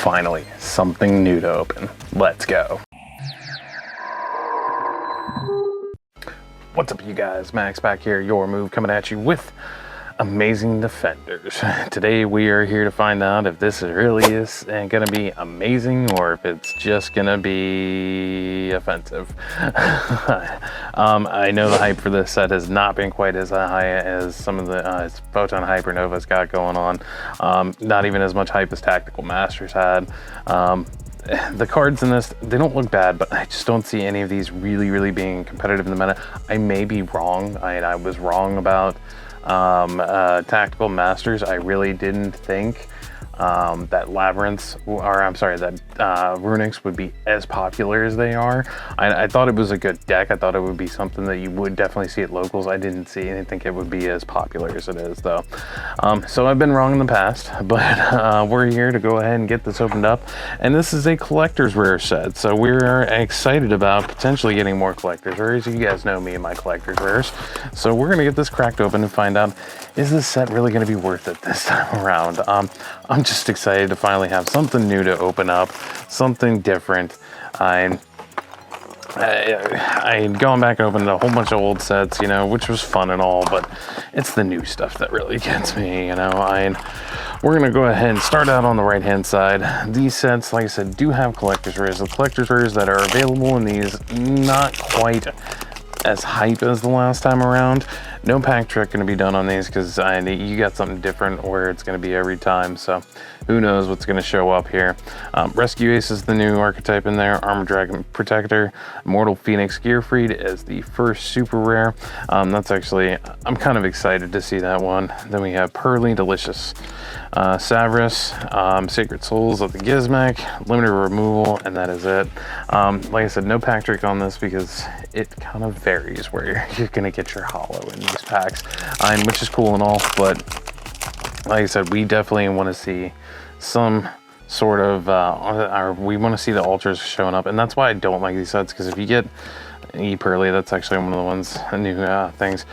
Finally, something new to open. Let's go. What's up, you guys? Max back here, your move, coming at you with Amazing Defenders. Today we are here to find out if this really is gonna be amazing or if it's just gonna be offensive. I know the hype for this set has not been quite as high as some of the Photon Hypernova's got going on. Not even as much hype as Tactical Masters had. The cards in this, they don't look bad, but I just don't see any of these really being competitive in the meta. I may be wrong. I was wrong about Tactical Masters. I really didn't think that Labyrinths, or I'm sorry, that Runics would be as popular as they are. I thought it was a good deck. I thought it would be something that you would definitely see at locals. I didn't think it would be as popular as it is, though. So I've been wrong in the past, but we're here to go ahead and get this opened up. And this is a collector's rare set, so we're excited about potentially getting more collector's rares. You guys know me and my collector's rares. So we're gonna get this cracked open and find out, is this set really gonna be worth it this time around? I'm just excited to finally have something new to open up, something different. I had gone back and opened a whole bunch of old sets, you know, which was fun and all, but it's the new stuff that really gets me, you know. We're gonna go ahead and start out on the right hand side. These sets, like I said, do have collector's rares. The collector's rares that are available in these, not quite as hype as the last time around. No pack trick going to be done on these because you got something different where it's going to be every time, so who knows what's going to show up here. Rescue Ace is the new archetype in there. Armor Dragon Protector. Immortal Phoenix Gearfried is the first super rare. That's actually, I'm kind of excited to see that one. Then we have Pearly Delicious, Savras, Sacred Souls of the Gizmek, limited removal, and that is it. Like I said, no pack trick on this because it kind of varies where you're going to get your holo in these packs, which is cool and all, but like I said, we definitely want to see some sort of, we want to see the ultras showing up, and that's why I don't like these sets, because if you get E-Pearly, that's actually one of the ones, new things,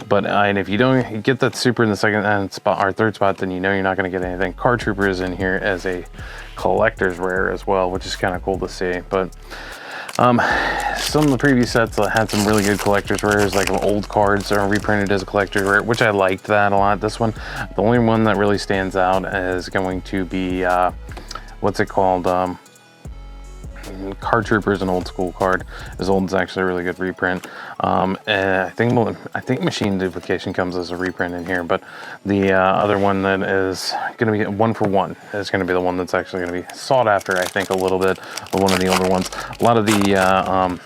but if you don't get that super in the second spot or third spot, then you know you're not going to get anything. Card Trooper is in here as a collector's rare as well, which is kind of cool to see, but some of the previous sets had some really good collector's rares, like old cards are reprinted as a collector's rare, which I liked that a lot. This one, the only one that really stands out is going to be, what's it called? Card Trooper is an old school card. As old is actually a really good reprint. And I think Machine Duplication comes as a reprint in here, but the other one that is going to be 1-for-1 is going to be the one that's actually going to be sought after, I think, a little bit, of one of the older ones. A lot of the,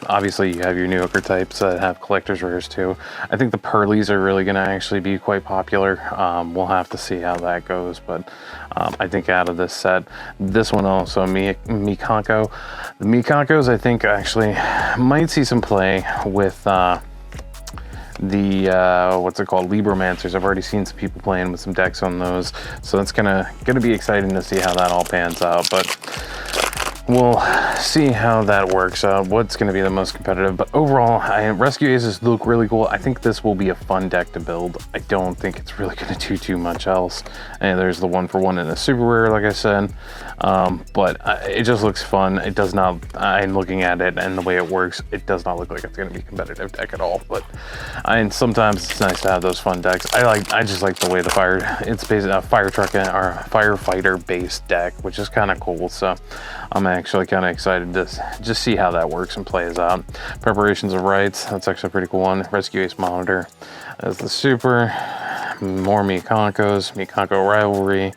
obviously you have your new archetypes that have collector's rares too. I think the Pearlies are really going to actually be quite popular. We'll have to see how that goes, but I think out of this set, this one also, Mikanko. The Mikankos, I think, actually might see some play with the what's it called, Libromancers. I've already seen some people playing with some decks on those, so that's gonna be exciting to see how that all pans out, but we'll see how that works out, what's going to be the most competitive. But overall, Rescue Aces look really cool. I think this will be a fun deck to build. I don't think it's really going to do too much else. And there's the 1-for-1 in the super rare, like I said. But it just looks fun. It does not, I'm looking at it and the way it works, it does not look like it's going to be a competitive deck at all. But sometimes it's nice to have those fun decks. I just like the way it's basically a fire truck or firefighter based deck, which is kind of cool. So I'm actually kind of excited to just see how that works and plays out. Preparations of Rites, that's actually a pretty cool one. Rescue Ace Monitor as the super. More Mikankos, Mikanko Rivalry,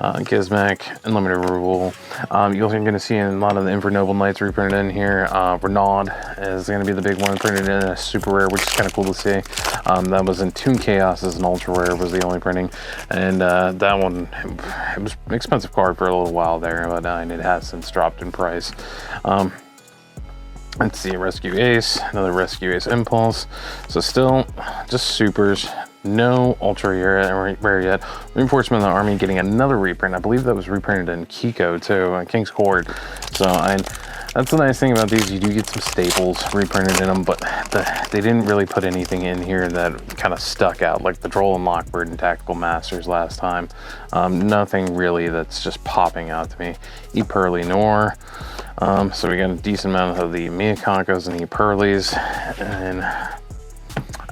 Gizmek, Unlimited Rule. You're also going to see a lot of the Infernoble Knights reprinted in here. Renaud is going to be the big one printed in a super rare, which is kind of cool to see. That was in Toon Chaos as an ultra rare, was the only printing. And that one, it was an expensive card for a little while there, but it has since dropped in price. Let's see, Rescue Ace, another Rescue Ace Impulse. So still just supers. No ultra rare yet. Reinforcement of the Army getting another reprint. I believe that was reprinted in Kiko too, King's Court. So That's the nice thing about these. You do get some staples reprinted in them, but they didn't really put anything in here that kind of stuck out, like the Droll and Lockbird and Tactical Masters last time. Nothing really that's just popping out to me. E-Pearly Nor. So we got a decent amount of the Miakonkos and E-Pearlies.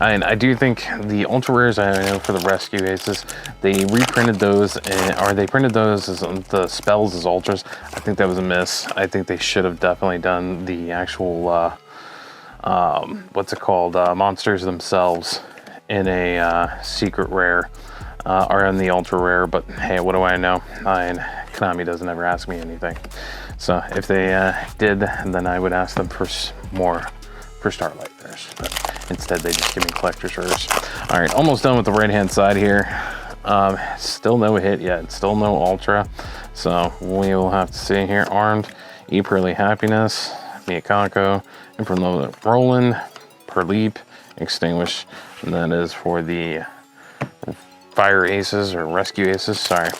And I do think the ultra rares, I know for the rescue aces, they reprinted those, or they printed those as the spells as ultras. I think that was a miss. I think they should have definitely done the actual, what's it called, monsters themselves in a secret rare, or in the ultra rare. But hey, what do I know? Konami doesn't ever ask me anything. So if they did, then I would ask them for more for Starlight Rares, but instead they just give me collector's rares. All right, almost done with the right hand side here. Still no hit yet, still no ultra, so we will have to see here. Armed, E-Pearly Happiness, Miakonko, and from the Roland, Perleap, Extinguish, and that is for the fire aces or rescue aces. Sorry,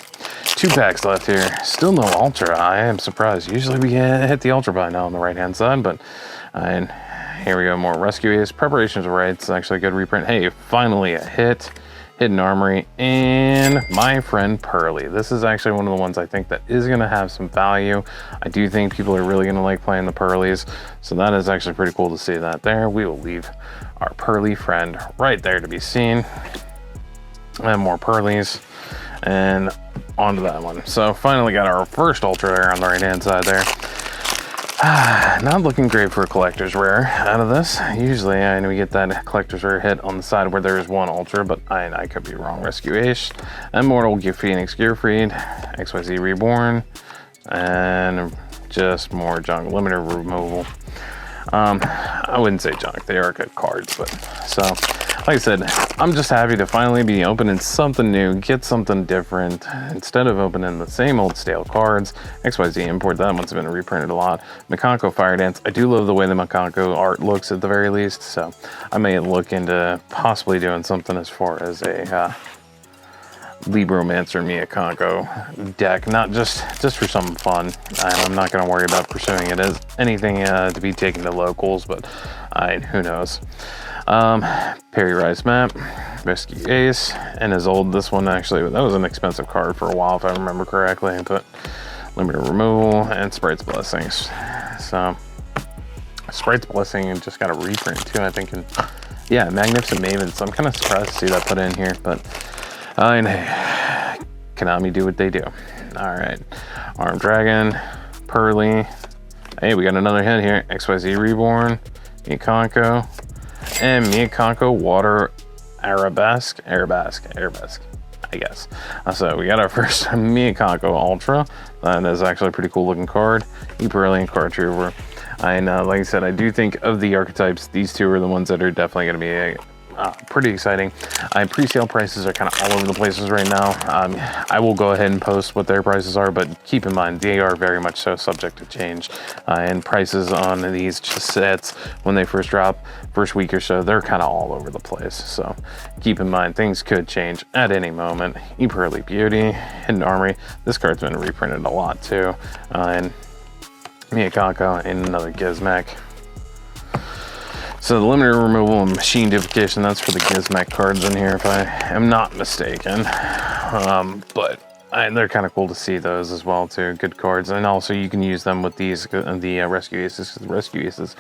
2 packs left here. Still no ultra. I am surprised. Usually we hit the ultra by now on the right hand side, but and here we go, more rescue ace. Preparations of Rites, actually a good reprint. Hey, finally a hit. Hidden Armory, and my friend Pearly. This is actually one of the ones I think that is gonna have some value. I do think people are really gonna like playing the Pearlies, so that is actually pretty cool to see that there. We will leave our Pearly friend right there to be seen. And more Pearlies, and onto that one. So finally got our first ultra there on the right hand side there. Not looking great for a collector's rare out of this. Usually I know we get that collector's rare hit on the side where there is one ultra, but I could be wrong. Rescue Ace, Immortal Phoenix Gearfried, XYZ Reborn, and just more junk. Limited removal. I wouldn't say junk, they are good cards, but so like I said, I'm just happy to finally be opening something new, get something different instead of opening the same old stale cards. XYZ Import, that one's been reprinted a lot. Miakonko Fire Dance, I do love the way the Miakonko art looks at the very least, so I may look into possibly doing something as far as a Libromancer Miakonko deck, not just for some fun. I'm not going to worry about pursuing it as anything to be taken to locals, but who knows. Perry Rise Map, Rescue Ace, and his old, this one actually, that was an expensive card for a while if I remember correctly, but Limited Removal and Sprite's Blessings. So Sprite's Blessing just got a reprint too, I think, and yeah, Magnificent Maven, so I'm kind of surprised to see that put in here, but Konami do what they do. All right, Armed Dragon, Pearly. Hey, we got another hit here. XYZ Reborn, Miakonko, and Miakonko Water Arabesque, I guess. So we got our first Miakonko Ultra. That is actually a pretty cool looking card. E-Pearly and Card Trooper. And like I said, I do think of the archetypes, these two are the ones that are definitely going to be pretty exciting. Pre-sale prices are kind of all over the places right now. I will go ahead and post what their prices are, but keep in mind they are very much so subject to change. And prices on these sets when they first drop, first week or so, they're kind of all over the place. So keep in mind things could change at any moment. E-Pearly Beauty, Hidden Armory. This card's been reprinted a lot too. And Miakonko and another Gizmek. So the limited removal and machine duplication, that's for the Gizmek cards in here, if I am not mistaken. But they're kind of cool to see those as well too, good cards. And also you can use them with these, the Rescue Aces, because the Rescue Aces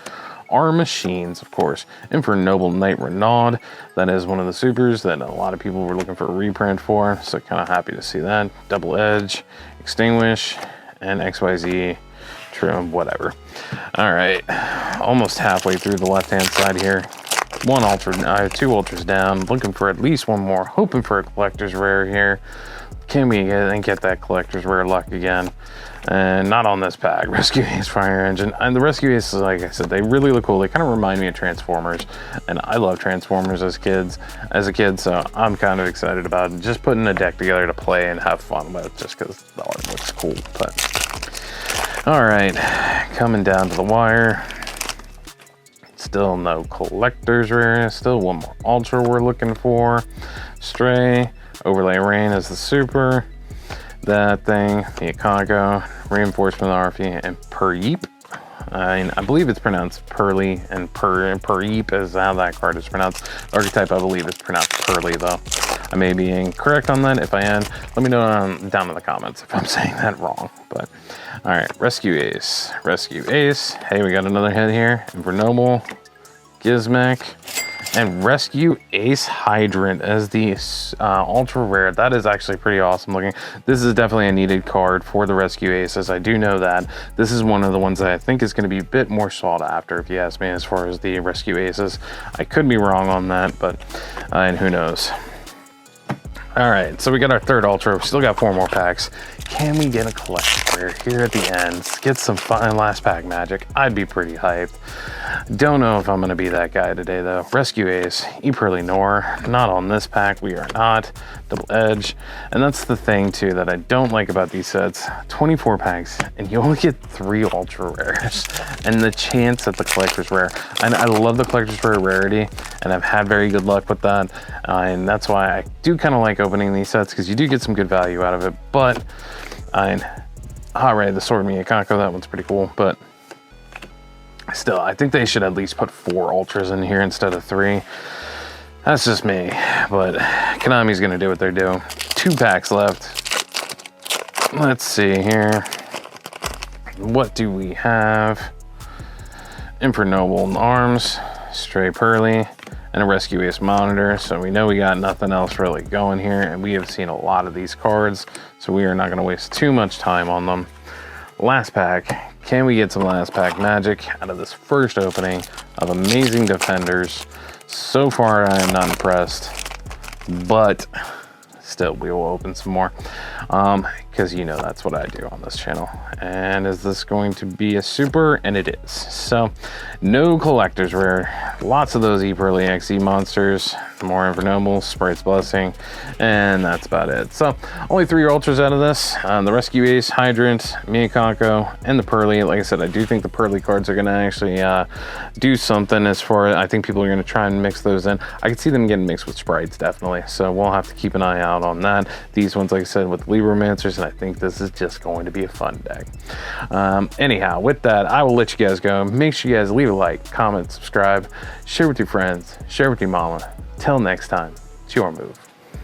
are machines, of course. And for Noble Knight Renaud, that is one of the supers that a lot of people were looking for a reprint for, so kind of happy to see that. Double Edge, Extinguish, and XYZ Trim, whatever. All right, almost halfway through the left-hand side here. One ultra, 2 ultras down. Looking for at least one more. Hoping for a collector's rare here. Can we get that collector's rare luck again? And not on this pack. Rescue Ace Fire Engine. And the Rescue Aces, like I said, they really look cool. They kind of remind me of Transformers, and I love Transformers as a kid. So I'm kind of excited about just putting a deck together to play and have fun with, just because the art looks cool. But all right, coming down to the wire. Still no collector's rare. Still one more ultra we're looking for. Stray, Overlay Rain is the super. That thing, Miakonko, Reinforcement RP, and Perleap. I believe it's pronounced Pearly, and Pereep is how that card is pronounced. Archetype, I believe, is pronounced Pearly, though. I may be incorrect on that. If I am, let me know down in the comments if I'm saying that wrong. But all right, Rescue Ace. Rescue Ace. Hey, we got another hit here. Invernoble, Gizmek, and Rescue Ace Hydrant as the ultra rare. That is actually pretty awesome looking. This is definitely a needed card for the Rescue Aces. I do know that. This is one of the ones that I think is going to be a bit more sought after, if you ask me, as far as the Rescue Aces. I could be wrong on that, but and who knows. All right, so we got our third ultra. We still got 4 more packs. Can we get a collector rare here at the end? Get some fun last pack magic. I'd be pretty hyped. Don't know if I'm gonna be that guy today though. Rescue Ace, Eperly Nor, not on this pack, we are not. Double Edge, and that's the thing too that I don't like about these sets. 24 packs, and you only get 3 ultra rares, and the chance at the collector's rare. And I love the collector's rare rarity, and I've had very good luck with that, and that's why I do kind of like opening these sets, because you do get some good value out of it. But the Sword Miyakako, that one's pretty cool, but still, I think they should at least put 4 ultras in here instead of 3. That's just me, but Konami's gonna do what they're doing. 2 packs left. Let's see here. What do we have? Infernoble Arms, Stray Pearly, and a Rescue Ace Monitor. So we know we got nothing else really going here, and we have seen a lot of these cards, so we are not gonna waste too much time on them. Last pack. Can we get some last pack magic out of this first opening of Amazing Defenders? So far, I am not impressed, but still, we will open some more, because you know that's what I do on this channel. And is this going to be a super? And it is. So, no collector's rare. Lots of those Eperly XE monsters, more Invernoble, Sprite's Blessing, and that's about it. So, only 3 ultras out of this. The Rescue Ace, Hydrant, Miyakako, and the Pearly. Like I said, I do think the Pearly cards are going to actually do something as far as, I think people are going to try and mix those in. I could see them getting mixed with Sprites, definitely. So, we'll have to keep an eye out on that. These ones, like I said, with Libromancers, and I think this is just going to be a fun deck. Anyhow, with that, I will let you guys go. Make sure you guys leave a like, comment, subscribe, share with your friends, share with your mama. Till next time, it's your move.